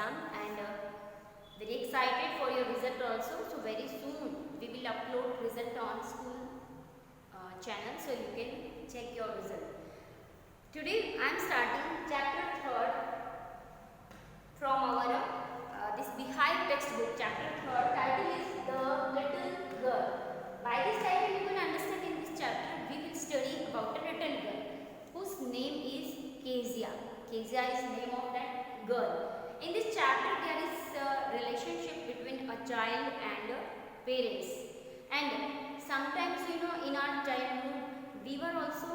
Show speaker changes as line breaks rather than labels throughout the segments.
exam, and very excited for your result also. So very soon we will upload result on school channel, so you can check your result. Today I am starting chapter 3rd from our this Beehive textbook. Chapter 3rd title is The Little Girl. By this title you will understand in this chapter we will study about a little girl whose name is Kezia. Kezia is name of that girl. In this chapter there is a relationship between a child and parents, and sometimes in our childhood we were also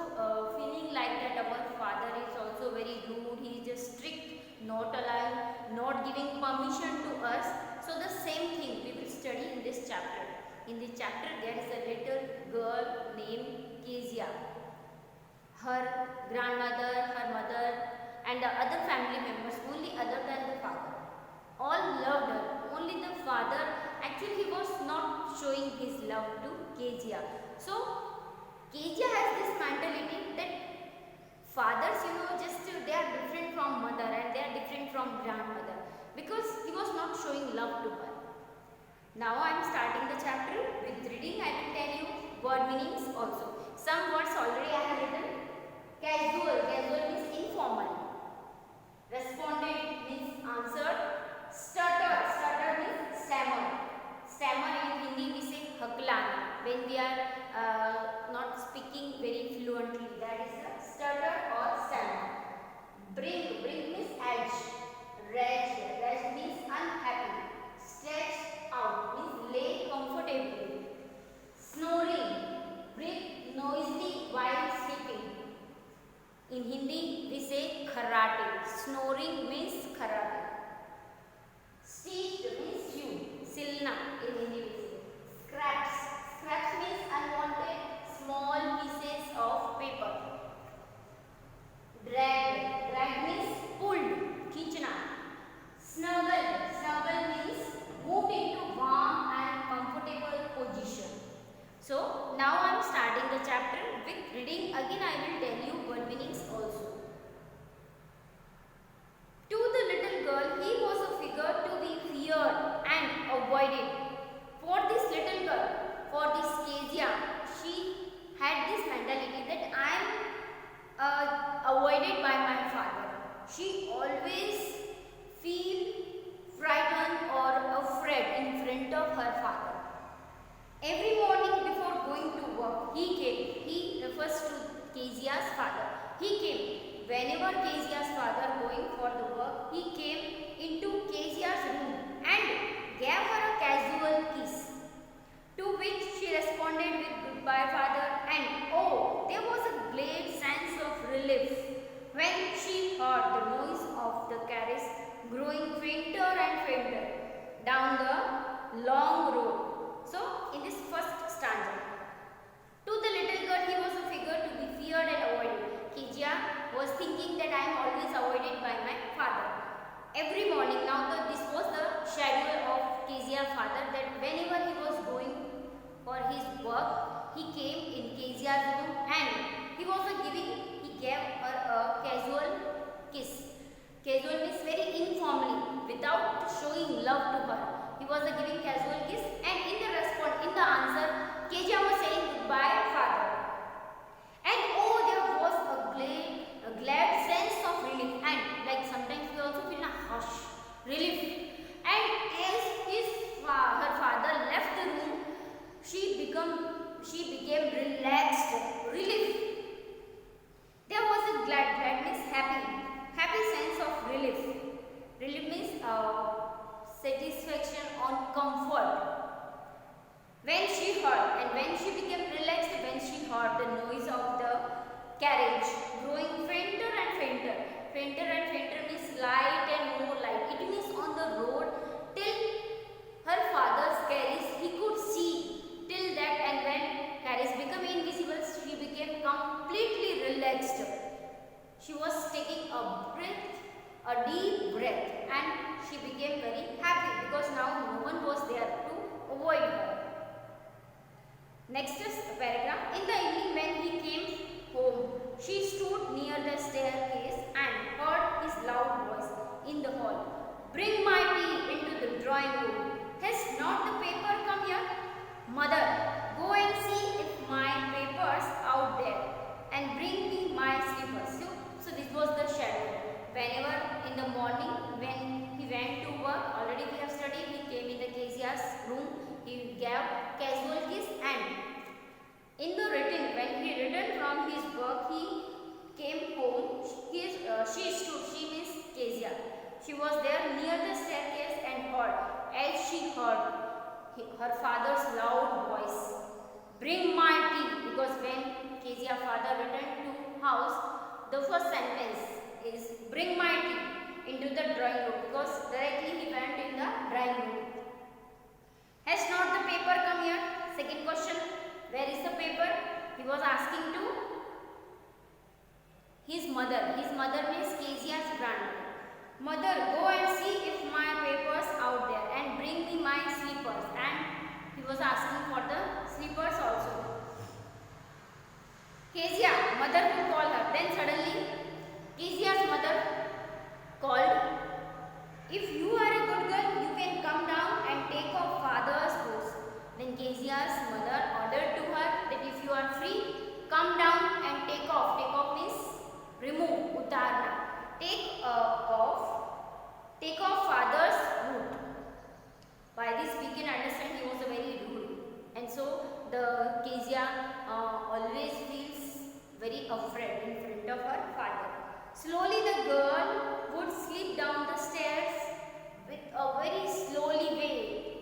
feeling like that our father is also very rude, he is just strict, not alive, not giving permission to us. So the same thing we will study in this chapter. In this chapter there is a little girl named Kezia. Her grandmother, her mother and the other family members, only other than the father, all loved her. Only the father, actually he was not showing his love to Kezia. So Kezia has this mentality that fathers, just they are different from mother and they are different from grandmother, because he was not showing love to her. Now I am starting the chapter with reading. I will tell you word meanings also. Some words already I have written. Casual, casual means informal. Responded means answered. Stutter, stutter means stammer. Stammer in Hindi we say haklana. When we are not speaking very fluently, that is a stutter or stammer. Bring, bring means edge. Rage, rage means unhappy. Stretch out means lay comfortably. Snoring, breathe noisily while sleeping. In Hindi we say kharate. Snoring means kharate. Stitched means sew. Silna in Hindi we say. Scraps. Scraps means unwanted small pieces of paper. Drag. Drag means pulled. Khichna. Snuggle. Snuggle means moved into warm and comfortable position. So now I am starting the chapter with reading. Again I will tell you word meanings also. To the little girl, he was a figure to be feared and avoided. For this little girl, for this Kezia, she had this mentality that I am avoided by my father. She always feel frightened or afraid in front of her father. Every morning before going to work, he refers to Kezia's father. He came. Whenever Kezia's father going for the work, he came into Kezia's room and gave her a casual kiss. To which she responded with goodbye father, and oh, there was a great sense of relief when she heard the noise of the carriage growing fainter and fainter down the long road. So, in this first stanza, to the little girl, he was a figure to be feared and avoided. Kezia was thinking that I am always avoided by my father. Every morning, this was the schedule of Kezia's father, that whenever he was going for his work, he came in Kezia's room and he gave her a casual kiss. Casual means very informally, without showing love to her. He was giving casual kiss, and in the answer, Kezia was saying goodbye, father. And oh, there was a glad sense of relief, and like sometimes we also feel a hush, relief. And as her father left the room, she became relaxed, relief. There was a glad means happy sense of relief. Relief means satisfaction on comfort. When she became relaxed when she heard the noise of the carriage growing fainter and fainter. Fainter and fainter means light and more light. It means on the road till her father's carriage he could see till that, and when carriage became invisible, she became completely relaxed. She was taking a deep breath, and she became very happy because now no one was there to avoid her. Next is the paragraph. In the evening when he came home, she stood near the staircase and heard his loud voice in the hall. Kezia's room. He gave casual kiss, and in the return, when he returned from his work, he came home. She means Kezia. She was there near the staircase and heard, as she heard her father's loud voice, "Bring my tea," because when Kezia's father returned to house, the first sentence is "Bring my tea" into the drawing room, because directly he went in the drawing room. Has not the paper come here? Second question, where is the paper? He was asking to his mother. His mother means Kezia's grandmother. "Mother, go and see if my papers out there and bring me my slippers." And he was asking for the slippers also. Kezia, mother would call her. Then suddenly Kezia's mother called, "If you are a good girl, you can come down and take off father's boots." Then Kezia's mother ordered to her that if you are free, come down and take off. Take off means remove, utarna. Take off father's boot. By this we can understand he was a very rude, and so the Kezia always feels very afraid in front of her father. Slowly the girl would slip down the stairs with a very slowly way.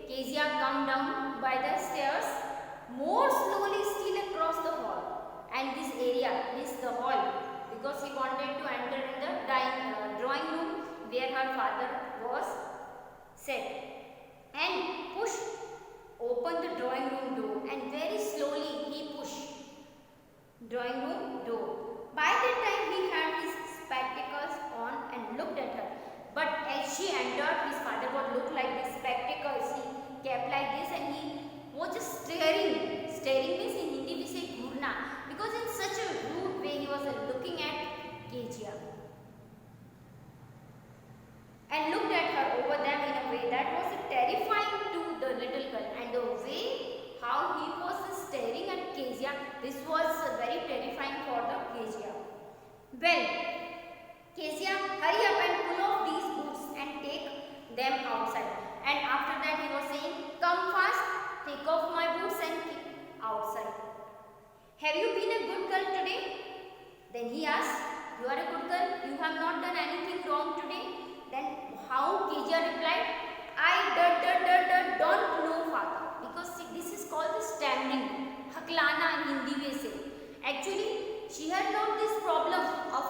Kezia come down by the stairs more slowly still across the hall, and this area is the hall, because he wanted to enter in the drawing room where her father was set, and push open the drawing room door, and very slowly he pushed drawing room door. By that time he had his spectacles on and looked at her, but as she entered, his father would look like the spectacles. He kept like this and he was just staring. Staring means in Hindi we say ghurna, because in such a rude way he was looking at Kezia and looked at her over them in a way that was terrifying to the little girl. And the way how he was staring at Kezia, this was very terrifying for the Kezia. Well, Kezia, hurry up and pull off these boots and take them outside. And after that he was saying, "Come fast, take off my boots and keep outside. Have you been a good girl today?" Then he asked, "You are a good girl, you have not done anything wrong today?" Then how Kezia replied, "I don't know father," because this is called the stammering, haklana in Hindi we say. Actually she had not this problem of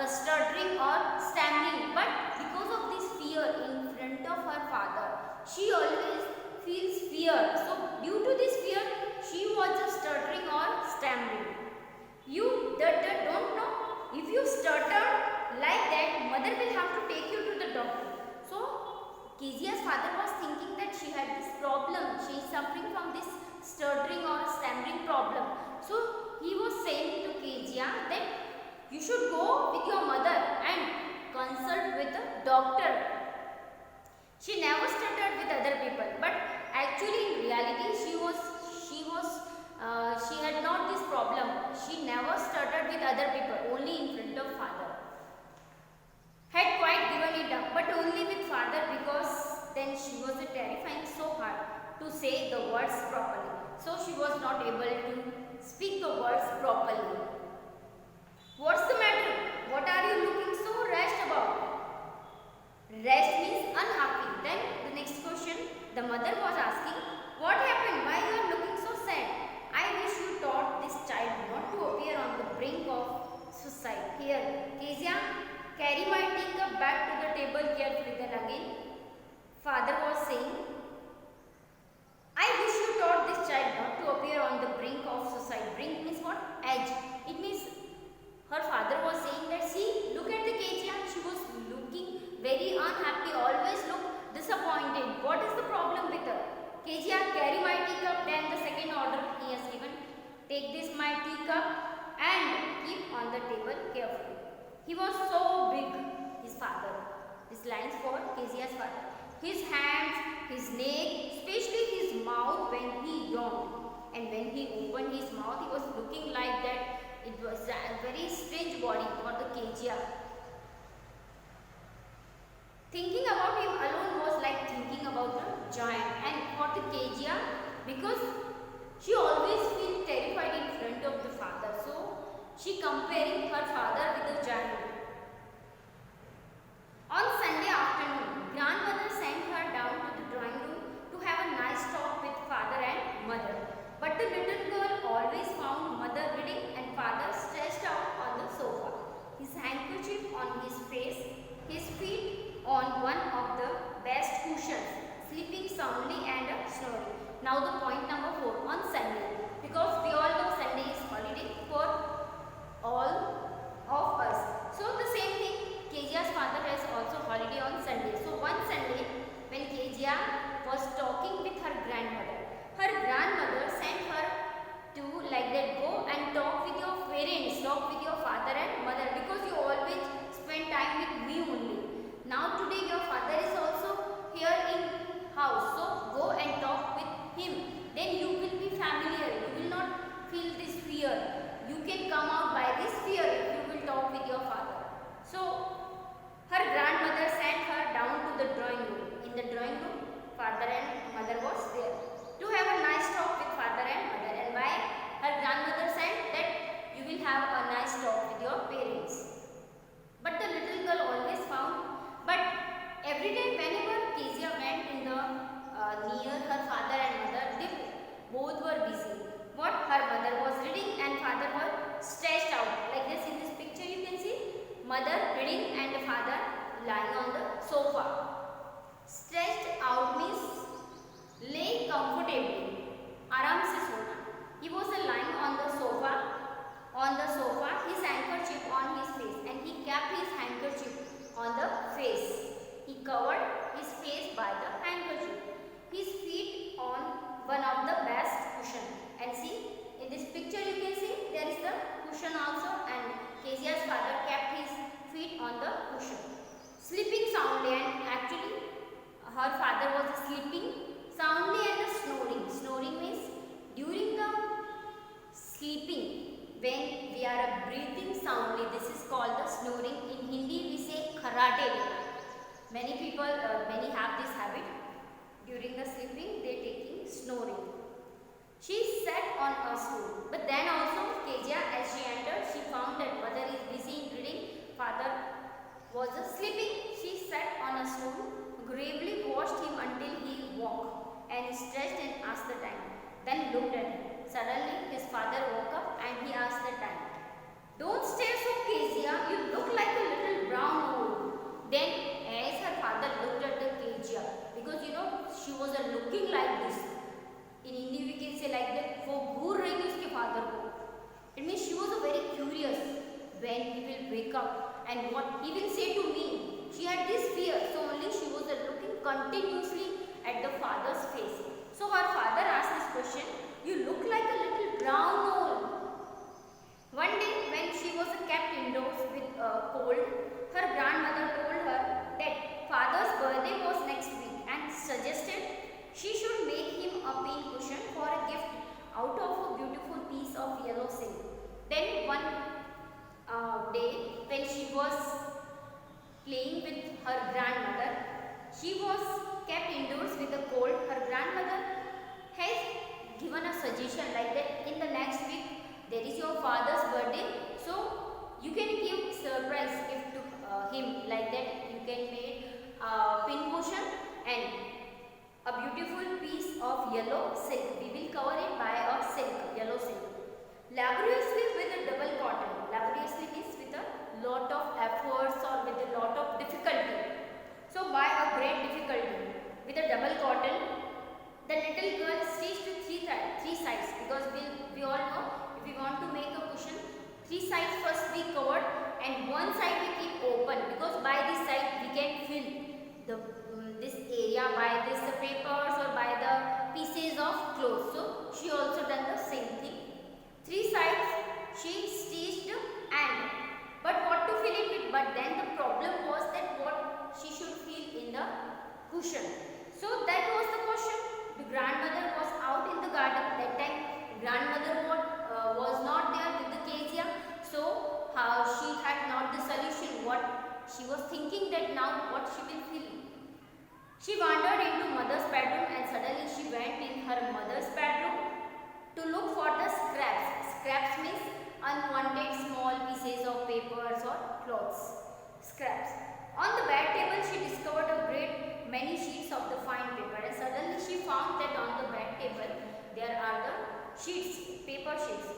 a stuttering or stammering, but because of this fear in front of her father, she always feels fear. So due to this fear, she was just stuttering or stammering. "You don't know? If you stutter like that, mother will have to take you to the doctor." So Kezia's father was thinking that she had this problem. She is suffering from this stuttering or stammering problem. So he was saying to Kezia that you should go with your mother and consult with the doctor. She never stuttered with other people, but actually in reality she had not this problem. She never stuttered with other people, only in front of father. Had quite given it up, but only with father, because then she was terrifying so hard to say the words properly. So she was not able to speak the words properly. "What's the matter? What are you looking so rushed about?" Rest means unhappy. Then the next question, the mother was asking, "What happened? Why you are looking so sad?" "I wish you taught this child not to appear on the brink of suicide." Here, Kezia, carry my teacup back to the table carefully. Then again, father was saying, "I wish you taught this child not to appear on the brink of suicide." Brink means what? Edge. It means her father was saying that, "See, look at the Kezia. She was looking very unhappy, always look disappointed. What is the problem with her?" "Kezia, carry my teacup." Then the second order he has given, "Take this my teacup and keep on the table carefully." He was so big, his father. This lines for Kezia's father. His hands, his neck, especially his mouth when he yawned. And when he opened his mouth, he was looking like that. It was a very strange body for the Kezia. Thinking about him alone was like thinking about the giant. And for the Kezia, because she always feels terrified in front of the father, so she comparing her father with the giant. On Sunday afternoon, grandmother sent her down to the drawing room to have a nice talk with father and mother. But the little girl always found mother reading and father stretched out on the sofa, his handkerchief on his face, his feet on one of the best cushions, sleeping soundly and snoring. Now the point number 4, on Sunday, because we all know Sunday is holiday for all of us. So the same thing, Kezia's father has also holiday on Sunday. So one Sunday, when Kezia was talking with her grandmother sent her to like that, go and talk with your parents, talk with your father and mother, because you always spend time with me only. Now today your father is also here in house, so go and talk with him. Then you will be familiar, you will not feel this fear. You can come out by this fear if you will talk with your father. So her grandmother sent her down to the drawing room. In the drawing room, father and mother was there to have a nice talk with father and mother. And why her grandmother said that you will have a nice talk with your parents. But the little girl always found, but every day whenever Kezia went in the near her father and mother, they both were busy. What her mother was reading and father was stretched out. Like this in this picture you can see mother reading and the father lying on the sofa. Stretched out means lay comfortably, आराम से सोना. He was lying on the sofa, his handkerchief on his face, and he kept his handkerchief on the face. He covered his face by the handkerchief. His feet on one of the best cushion. And see, in this picture you can see there is the cushion also, and Kezia's father kept his feet on the cushion. Sleeping soundly, and actually her father was sleeping soundly and snoring. Snoring means during the sleeping, when we are breathing soundly, this is called the snoring. In Hindi we say kharate. Many people, many have this habit. During the sleeping, they taking snoring. She sat on a stool. But then also, Kezia, as she entered, she found that mother is busy in reading. Father was sleeping. She sat on a stool, gravely watched him until he woke, and stretched and asked the time. Then looked at him. Suddenly, his father woke up and he asked the time. Don't stare so, Kezia. You look like a little brown hole. Then, as her father looked at the Kezia, because you know she was looking like this. In Hindi we can say like that, वो घूर रही थी उसके father को. It means she was very curious when he will wake up and what he will say to me. She had this fear, so only she was looking continuously at the father's face. So her father asked this question, you look like a little brown hole. One day when she was kept indoors with cold, her grandmother told her that father's birthday was next week and suggested she should make him a pin cushion for a gift out of a beautiful piece of yellow silk. Then one day when she was playing with her grandmother, she was kept indoors with the cold. Her grandmother has given a suggestion like that, in the next week there is your father's birthday, so you can give surprise gift to him, like that you can make a pin cushion and a beautiful piece of yellow silk. We will cover it by a silk, yellow silk. Laboriously with a double cotton. Laboriously means with a lot of efforts or with a lot of difficulty. So by a great difficulty, with a double cotton, the little girl stitched three sides, because we all know if we want to make a cushion, three sides first we covered and one side we keep open, because by this side we can fill the this area by this papers or by the pieces of clothes. So she also done the same thing. Three sides she stitched, and but what to fill it with? But then the problem was that what she should fill in the cushion. So that was the question. The grandmother was out in the garden that time. Grandmother was not there with the Kezia, so she had not the solution. What she was thinking that now what she will fill. She wandered into mother's bedroom paper sheets.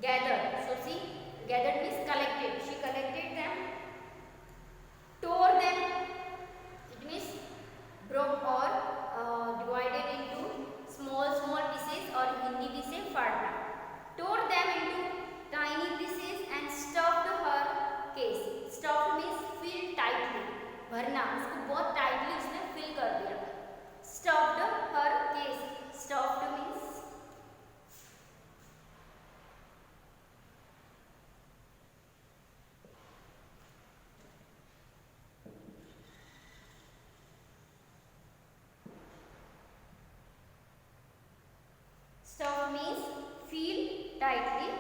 Gathered. So see, gathered means collected. She collected them, tore them. It means broke or divided into small pieces, or Hindi we say farda. Tore them into tiny pieces and stuffed her case. Stuffed means fill tightly. भरना, उसको बहुत tightly उसने fill कर दिया. Stuffed her case. Stuffed means stuff means feel tightly.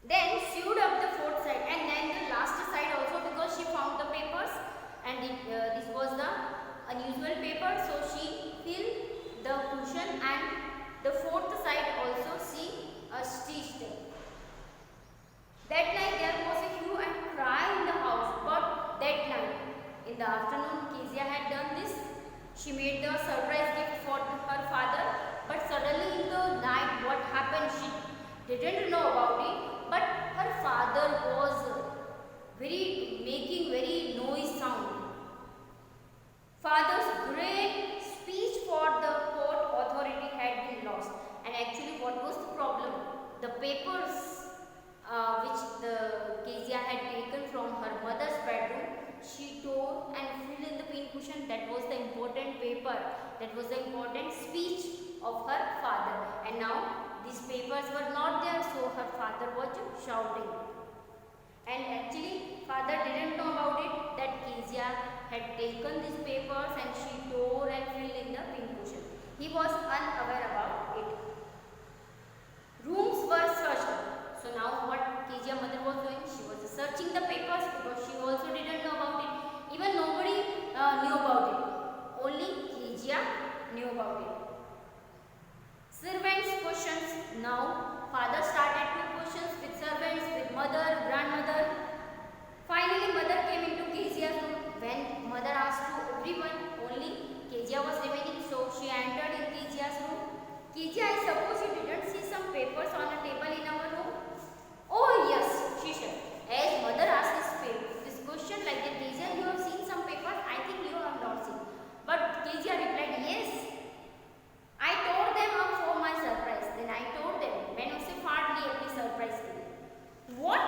Then sewed up the fourth side and then the last side also, because she found the papers and this was the unusual paper, so she filled the cushion and the fourth side also she stitched. That night there was a hue and cry in the house, but that night in the afternoon Kezia had done this. She made the surprise gift for her father, but suddenly in the night what happened, she didn't know about it, but her father was making very noise sound. Father's great speech for the court authority had been lost. And actually what was the problem? The papers which the Kezia had taken from her mother's bedroom, she tore and filled in the pin cushion. That was the important paper. That was the important speech of her father. And now these papers were not there, so her father was shouting. And actually father didn't know about it, that Kezia had taken these papers and she tore and filled in the pin cushion. He was unaware about it. Rooms were searched. So now what Kezia mother was doing? She was searching the papers because she also didn't know about it. Even nobody knew about it. Only Kezia knew about it. Servants' questions. Now father started to questions with servants, with mother, grandmother. Finally mother came into Kezia's room. When mother asked to everyone, only Kezia was remaining, so she entered in Kezia's room. Kezia, I suppose you didn't see some papers on a table in our room? Oh yes, she said. As mother asked this question like that, Kezia, you have seen some papers? I think you have not seen. But Kezia replied, yes. I tore them up for my surprise. Then I told them. मैंने उसे फाड़ ली अपनी surprise के लिए. What?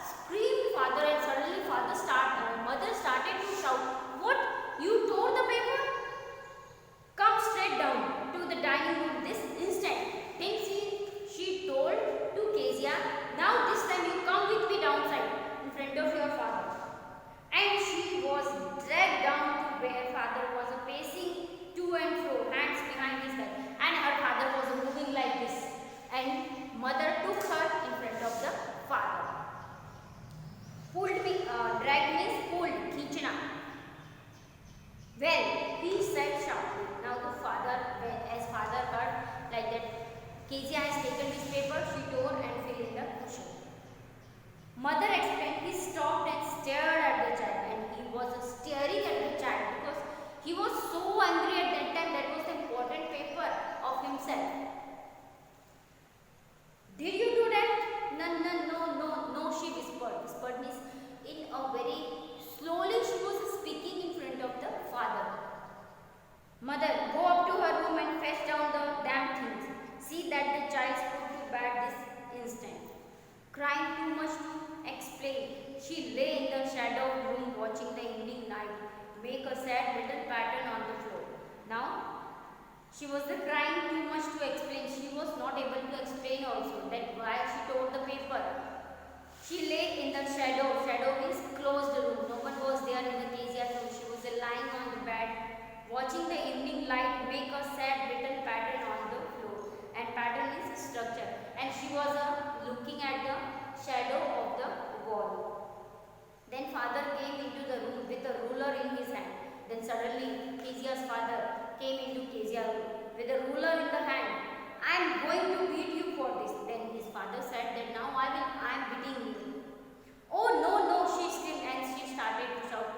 Screamed father, and suddenly mother started to shout. What? You tore the paper? Come straight down to the dining room this instant. Then she told to Kezia, now this time you come with me downside in front of your father. And she was dragged down to where father was pacing to and fro, hands behind his back, and her father was moving like this. And mother took her in front of the father. Dragged means pulled, खींचना. Well, he said sharply. Now the father, as father heard like that, Kezia has taken this paper, she tore and filled in the cushion. Mother explained. He stopped and stared at the child, and he was staring at the child because he was so angry at that time. That was the important paper of himself. Did you do that? No, she whispered. Whispered means in a very slowly she was speaking in front of the father. Mother, go up to her room and fetch down the damn things. See that the child's put to bed this instant. Crying too much to explain, she lay in the shadowed room watching the evening light make a sad little pattern on the floor. Now, she was crying too much to explain. She was not able to explain also that why she tore the paper. She lay in the shadow. Shadow means closed room. No one was there in the Kezia's room. She was lying on the bed, watching the evening light make a sad little pattern on the floor. And pattern is structure. And she was looking at the shadow of the wall. Then father came into the room with a ruler in his hand. Then suddenly Kezia's father came into Kezia's room with a ruler in the hand. I am going to beat you for this. Then his father said that now I am beating you. Oh no, she screamed and she started to shout.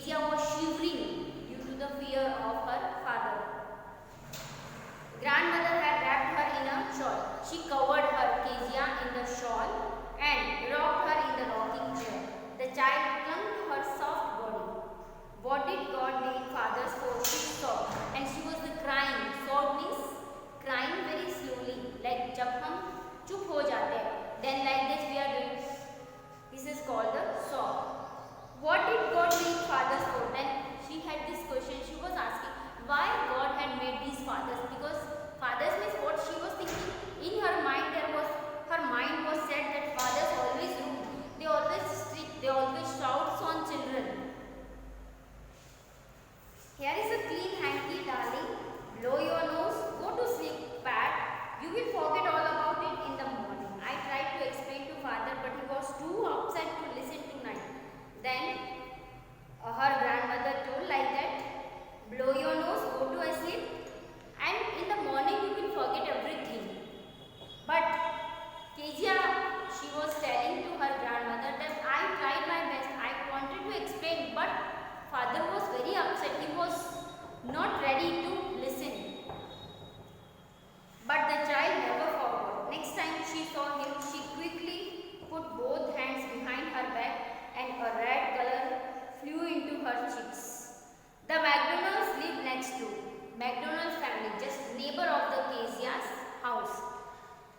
Kezia was shivering due to the fear of her father. Grandmother had wrapped her in a shawl. She covered her Kezia in the shawl and rocked her in the rocking chair. The child clung to her soft body. What did God make fathers for? She sobbed, and she was crying. Sobbed means crying very slowly, like जब हम चुप हो जाते हैं. Then like this we are doing. This is called the sob. What did God make fathers for? Then she had this question. She was asking why God had made these fathers, because fathers means what she was thinking in her mind. Her mind was said that fathers always rude, they always strict, they always shout on children. Here is a clean hanky, darling. Blow your nose, go to sleep, Pat. You will forget all about it in the morning. I tried to explain to father, but he was too upset to listen tonight. Then her grandmother told like that, blow your nose, go to sleep, and in the morning you will forget everything. But Kezia, she was telling to her grandmother that I tried my best, I wanted to explain, but father was very upset, he was not ready to listen. But the child never forgot. Next time she saw him, she quickly put both hands behind her back and a red color flew into her cheeks. The McDonalds lived next to McDonald's family, just neighbor of the Kezia's house.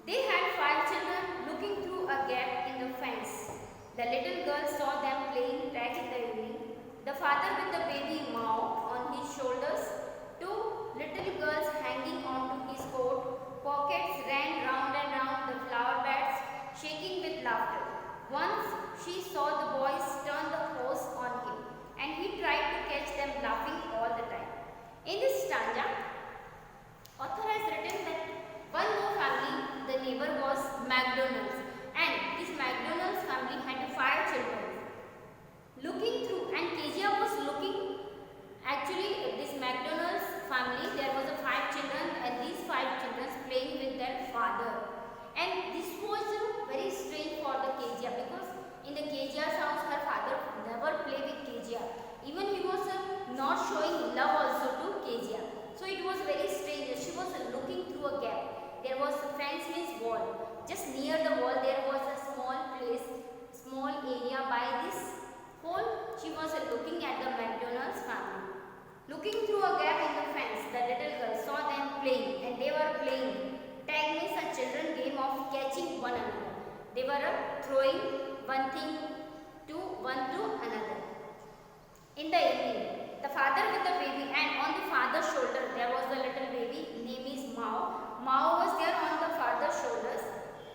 They had 5 children looking through a gap in the fence. The little girl saw them playing tag in the evening. The father with the baby Mao on his shoulders, 2 little girls hanging onto his coat pockets ran round and round the flower beds, shaking with laughter. Once she saw the boys turn the hose on him, and he tried to catch them laughing all the time. In this stanza, author has written that one more family, the neighbor was McDonald's, and this McDonald's family had 5 children. Looking through, and Kezia was looking, actually this McDonald's family, there was 5 children, and these 5 children playing with their father. And this was very strange for the Kezia, because in the Kezia's house her father never played with Kezia. Even he was not showing love also to Kezia. So it was very strange. She was looking through a gap. There was a fence means wall. Just near the wall there was a small place, small area. By this hole she was looking at the McDonald's family. Looking through a gap in the fence, the little girl saw them playing, and they were playing tag means a children game of catching one another. They were throwing one to another. In the evening, the father with the baby, and on the father's shoulder there was the little baby, name is Mao. Mao was there on the father's shoulders.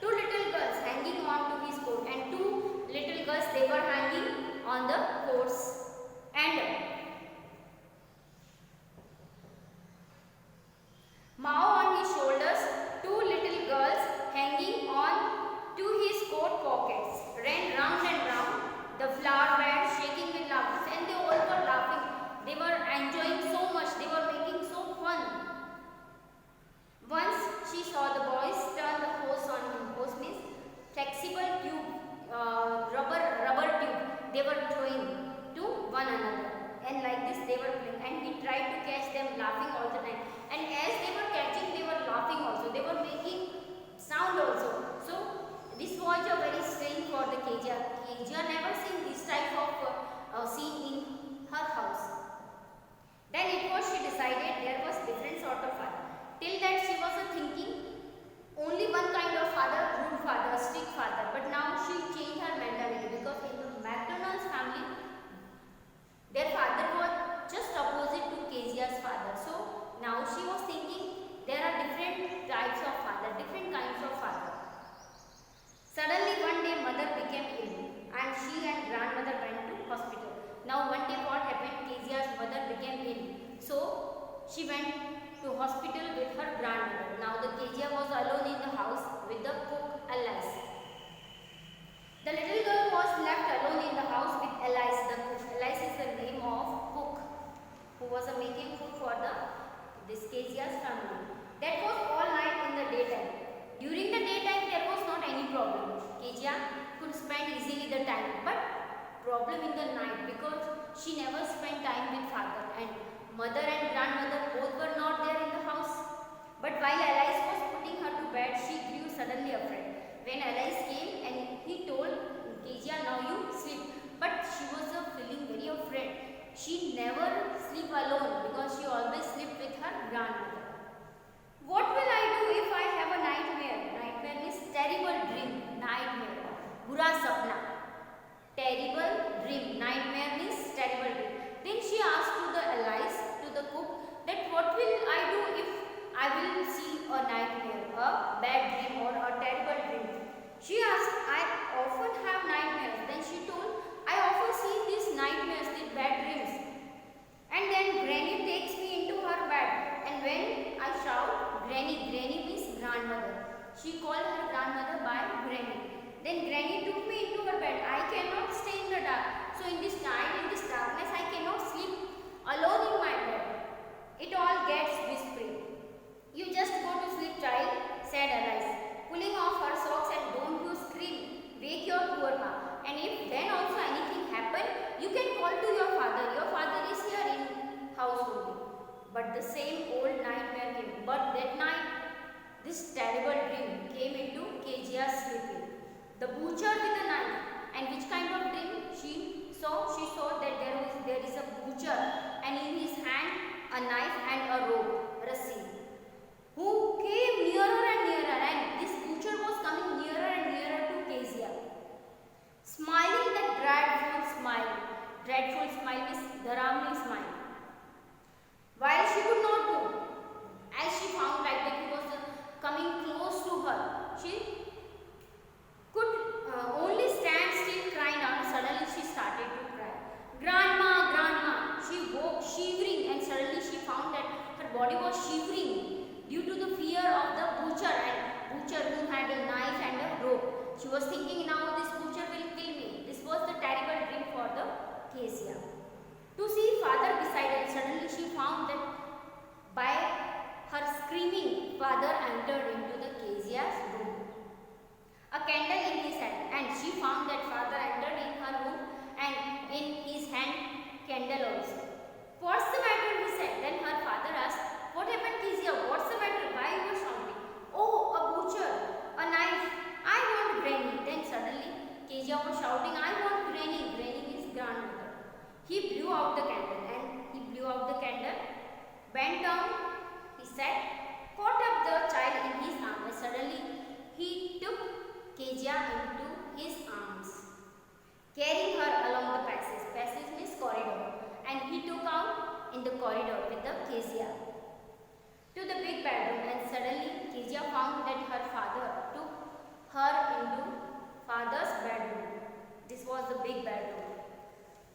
2 little girls hanging on to his coat, and 2 little girls, they were hanging on the coats. And Mao on his shoulders, 2 little girls hanging on to his coat pockets ran round and round the flower bed, shaking with laughter, and they all were laughing. They were enjoying so much, they were making so fun. Once she saw the boys turn the hose on him. Hose means flexible tube, rubber tube. They were throwing to one another, and like this they were playing, and he tried to catch them laughing all the time. And as they were catching, they were laughing also. They were making sound also. So this was a very strange for the Kezia. Kezia never seen this type of scene in her house. Then it was she decided there was different sort of father. Till that she was thinking only one kind of father, rude father, strict father. But now she changed her mentality, because in the McDonald's family, their father was just opposite to Kezia's father. So now she was thinking there are different types of father, different kinds of father. Suddenly one day mother became ill, and she and grandmother went to hospital. Now one day what happened, Kezia's mother became ill. So she went to hospital with her grandmother. Now the Kezia was alone in the house with the cook Alice. The little girl was left alone in the house with Alice, the cook. Alice is the name of cook who was making food for this Kezia's family. That was all night in the daytime. During the daytime there was not any problem. Kezia could spend easily the time, but problem in the night, because she never spent spend time with father, and mother and grandmother both were not there in the house. But while Alice was putting her to bed, she grew suddenly afraid. When Alice came and he told Kezia, now you sleep. But she was feeling very afraid. She never sleep alone because she always slept with her grandmother. What will I do if I have a nightmare? Nightmare means terrible dream. Nightmare. Bura sapna. Terrible dream. Nightmare means terrible dream. Then she asked to the Alice, to the cook, that what will I do if I will see a nightmare, a bad dream or a terrible dream? She asked, I often have nightmares. Then she told, I often see these nightmares, these bad dreams. And then Granny takes me into her bed. And when I shout, Granny, Granny means grandmother. She called her grandmother by Granny. Then Granny took me into her bed. I cannot stay in the dark. So in this night, in this darkness, I cannot sleep alone in my bed. It all gets whispering. You just go to sleep, child, said Alice, pulling off her socks, and don't you scream. Wake your poor ma. And if then also anything happen, you can call to your father. Your father is here in house only. But the same old nightmare came. But that night, this terrible dream came into Kezia's sleeping. The butcher with a knife. And which kind of dream she saw? She saw that there is a butcher, and in his hand a knife and a rope, rassi, who came nearer and nearer, and this butcher was coming nearer and nearer to Kezia, smiling that dreadful smile. Dreadful smile is Dharamli smile. While she could not move, as she found that he was coming close to her, she could only stand still, crying out. Suddenly she started to cry. Grandma, grandma. She woke shivering, and suddenly she found that her body was shivering due to the fear of the butcher, and butcher who had a knife and a rope. She was thinking, now this butcher will kill me. This was the terrible dream for the Kezia. To see father beside her, suddenly she found that by her screaming, father entered into the Kezia's room, a candle in his hand, and she found that father entered in her room, and in his hand candle also. What's the matter? He said. Then her father asked, what happened, Kezia? What's the matter? Why you were shouting? Oh, a butcher, a knife. I want Granny. Then suddenly Kezia was shouting, I want Granny. Granny means grandmother. He blew out the candle, and he blew out the candle, bent down, he said, caught up the child in his arms, and suddenly he took Kezia into his arms, carrying her along the passage. Passage means corridor. And he took out in the corridor with the Kezia to the big bedroom, and suddenly Kezia found that her father took her into father's bedroom. This was the big bedroom.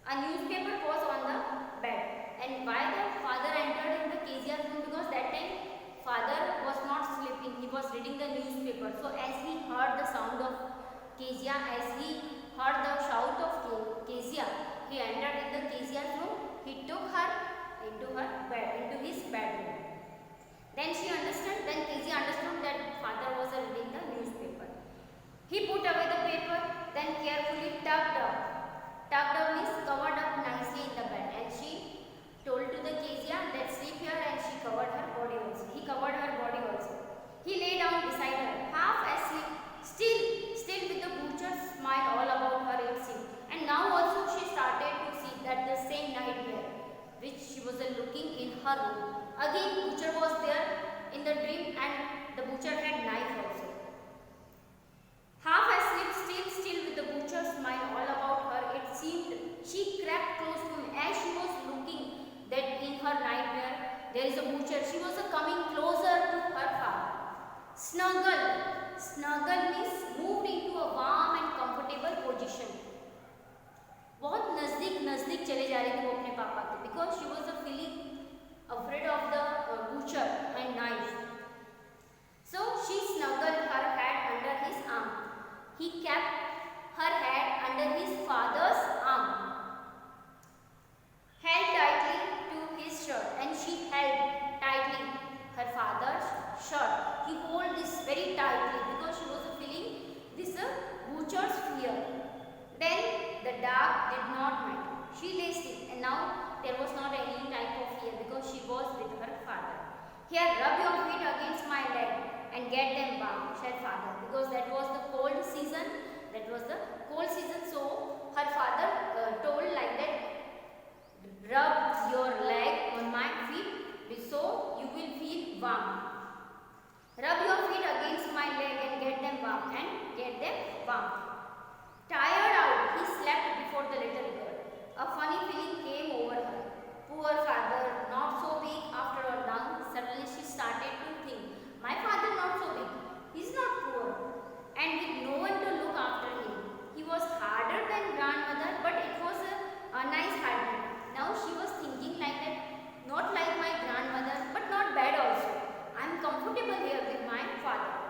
A newspaper was on the bed. And why the father entered in the Kezia's room? Because that time father was not sleeping, he was reading the newspaper. So as he heard the sound of Kezia, as he heard the shout of Kezia, he entered in the Kezia's room. He took her into his bedroom. Then Kezia understood that father was reading the newspaper. He put away the paper, then carefully tucked up. Tucked up means covered up nicely in the bed, and she told to the Kezia that sleep here, and she covered her body also. He covered her body also. He lay down beside her, half asleep, still with the butcher's smile all about her it seemed. And now also she started to see that the same nightmare which she was looking in her room. Again butcher was there in the dream, and the butcher had knife also. Half asleep, still with the butcher's smile all about her it seemed, she crept close to him. As she was looking that in her nightmare there is a butcher, she was coming closer to her father. Snuggle means moved into a warm and comfortable position. बहुत नजदीक चले जा रही थी वो अपने पापा के, because she was feeling afraid of the butcher and knife. So she snuggled her head under his arm. He kept her head under his father's arm, held tightly to his shirt, and she held tightly her father's shirt. He held this very tightly because she was feeling this butcher's fear. Then the dark did not matter. She lay still, and now leg and get them warm, said father, because that was the cold season. That was the cold season. So her father told like that, rub your leg on my feet so you will feel warm. Rub your feet against my leg and get them warm Tired out, he slept before the little girl. A funny feeling came over her. Poor father, not so big after all. Now suddenly she started to think, my father not so big, he's not poor, and with no one to look after him. He was harder than grandmother, but it was a nice hardness. Now she was thinking like that, not like my grandmother, but not bad also. I am comfortable here with my father.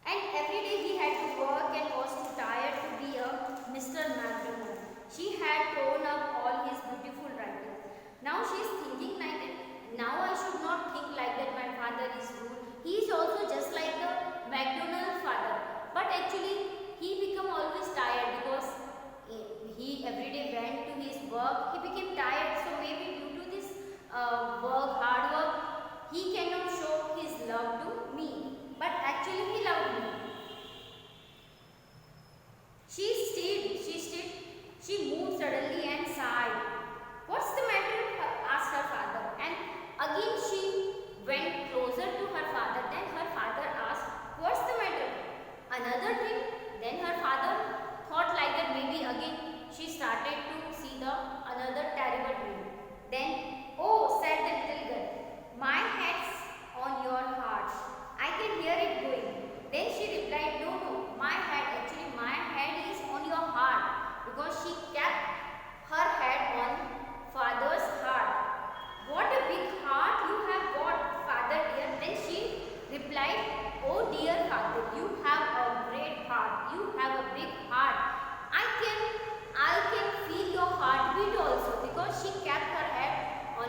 And every day he had to work and was too tired to be a Mr. McDonald. She had torn up all his beautiful writing. Now she is thinking like that, now I should not think like that my father is rude. He is also just like the McDonald's father. But actually he become always tired because he every day went to his work. He became tired. So maybe due to this hard work, he cannot show his love to me. But actually he loved me. She moved suddenly and sighed. What's the matter? Asked her father. And again she went closer to her father. Then her father asked, what's the matter? Another dream? Then her father thought like that, maybe again she started to see the another terrible dream. Then, oh, said the little girl, my head's on your heart. I can hear it going. Then she replied, no, my head is on your heart, because she kept her head on father's heart. What a big heart you have got, father dear. Then she replied, oh dear father, you have a great heart. You have a big heart. I can feel your heartbeat also, because she kept her head on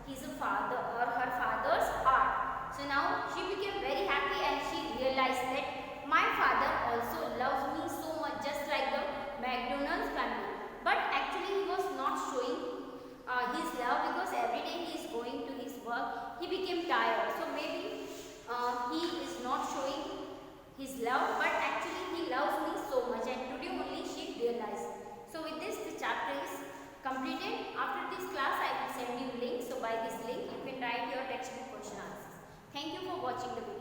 his father or her father's heart. So now she became very happy and she realized that my father also loves me so much, just like the McDonald's family. But actually he was not showing his love, because every day he is going to his work. He became tired. So maybe he is not showing his love, but actually he loves me so much, and today only she realized. So with this, the chapter is completed. After this class I will send you link. So by this link you can write your textbook question answers. Thank you for watching the video.